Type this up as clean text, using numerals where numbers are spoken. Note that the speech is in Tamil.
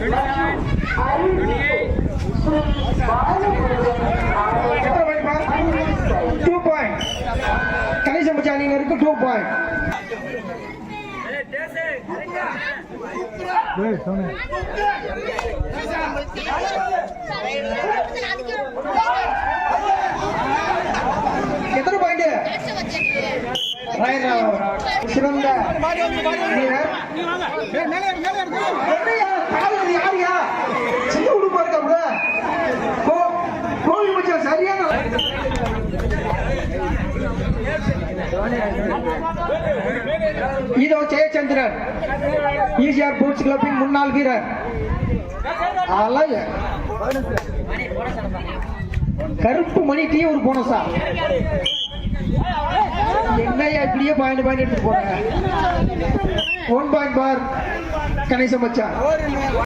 2 point. கணேசன் மச்சான் நீங்க இருக்கு 2 point. எத்தனை பாயிண்ட்? சிறந்த யாரியா சின்ன உடுப்பா இருக்க சரியான இதோ ஜெயச்சந்திரன் ஈசிஆர் ஸ்போர்ட்ஸ் கிளப்பின் முன்னாள் வீரர். கருப்பு மணிக்கு ஒரு போனஸா என்னையா இப்படியே பாயிண்ட் எடுத்து போறாங்க. 1 பாயிண்ட் பார் கணேசன் மச்சான்.